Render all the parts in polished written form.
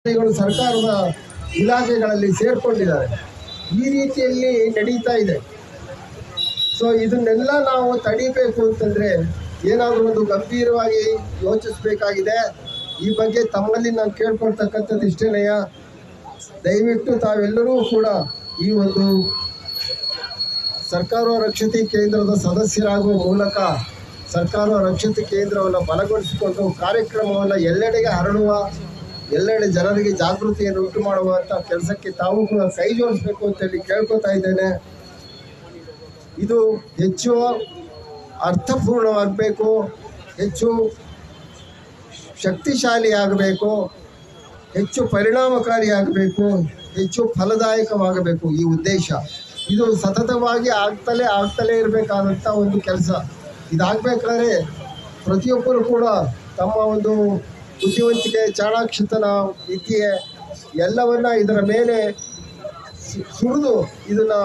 ಸರ್ಕಾರದ ಇಲಾಖೆಗಳಲ್ಲಿ ಸೇರ್ಕೊಂಡಿದ್ದಾರೆ. ಈ ರೀತಿಯಲ್ಲಿ ನಡೀತಾ ಇದೆ. ಸೊ ಇದನ್ನೆಲ್ಲ ನಾವು ತಡಿಬೇಕು ಅಂತಂದ್ರೆ ಏನಾದರೂ ಒಂದು ಗಂಭೀರವಾಗಿ ಯೋಚಿಸಬೇಕಾಗಿದೆ. ಈ ಬಗ್ಗೆ ತಮ್ಮಲ್ಲಿ ನಾನು ಕೇಳ್ಕೊಳ್ತಕ್ಕಂಥದ್ದು ಇಷ್ಟೇನೆಯ, ದಯವಿಟ್ಟು ತಾವೆಲ್ಲರೂ ಕೂಡ ಈ ಒಂದು ಸರ್ಕಾರ ರಕ್ಷಿತ ಕೇಂದ್ರದ ಸದಸ್ಯರಾಗುವ ಮೂಲಕ ಸರ್ಕಾರ ರಕ್ಷಿತ ಕೇಂದ್ರವನ್ನು ಬಲಗೊಳಿಸಿಕೊಂಡು ಕಾರ್ಯಕ್ರಮವನ್ನು ಎಲ್ಲೆಡೆಗೆ ಹರಡುವ, ಎಲ್ಲೆಡೆ ಜನರಿಗೆ ಜಾಗೃತಿಯನ್ನು ಉಂಟು ಮಾಡುವಂಥ ಕೆಲಸಕ್ಕೆ ತಾವು ಕೂಡ ಕೈ ಜೋಡಿಸಬೇಕು ಅಂತೇಳಿ ಕೇಳ್ಕೊತಾ ಇದ್ದೇನೆ. ಇದು ಹೆಚ್ಚು ಅರ್ಥಪೂರ್ಣವಾಗಬೇಕು, ಹೆಚ್ಚು ಶಕ್ತಿಶಾಲಿಯಾಗಬೇಕು, ಹೆಚ್ಚು ಪರಿಣಾಮಕಾರಿಯಾಗಬೇಕು, ಹೆಚ್ಚು ಫಲದಾಯಕವಾಗಬೇಕು. ಈ ಉದ್ದೇಶ ಇದು ಸತತವಾಗಿ ಆಗ್ತಲೇ ಇರಬೇಕಾದಂಥ ಒಂದು ಕೆಲಸ. ಇದಾಗಬೇಕಾದ್ರೆ ಪ್ರತಿಯೊಬ್ಬರು ಕೂಡ ತಮ್ಮ ಒಂದು ಬುದ್ಧಿವಂತಿಕೆ, ಚಾಣಾಕ್ಷತನ, ವಿದ್ಯೆ ಎಲ್ಲವನ್ನ ಇದರ ಮೇಲೆ ಸುರಿದು ಇದನ್ನು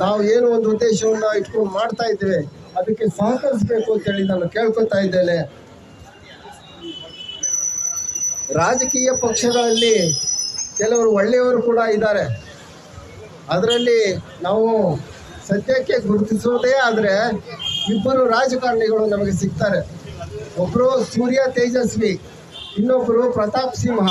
ನಾವು ಏನು ಒಂದು ಉದ್ದೇಶವನ್ನು ಇಟ್ಕೊಂಡು ಮಾಡ್ತಾ ಇದ್ದೇವೆ ಅದಕ್ಕೆ ಸಹಕರಿಸಬೇಕು ಅಂತೇಳಿ ನಾನು ಕೇಳ್ಕೊತಾ ಇದ್ದೇನೆ. ರಾಜಕೀಯ ಪಕ್ಷಗಳಲ್ಲಿ ಕೆಲವರು ಒಳ್ಳೆಯವರು ಕೂಡ ಇದ್ದಾರೆ. ಅದರಲ್ಲಿ ನಾವು ಸದ್ಯಕ್ಕೆ ಗುರುತಿಸುವುದೇ ಆದರೆ ಇಬ್ಬರು ರಾಜಕಾರಣಿಗಳು ನಮಗೆ ಸಿಗ್ತಾರೆ. ಒಬ್ಬರು ಸೂರ್ಯ ತೇಜಸ್ವಿ, ಇನ್ನೊಬ್ಬರು ಪ್ರತಾಪ್ ಸಿಂಹ.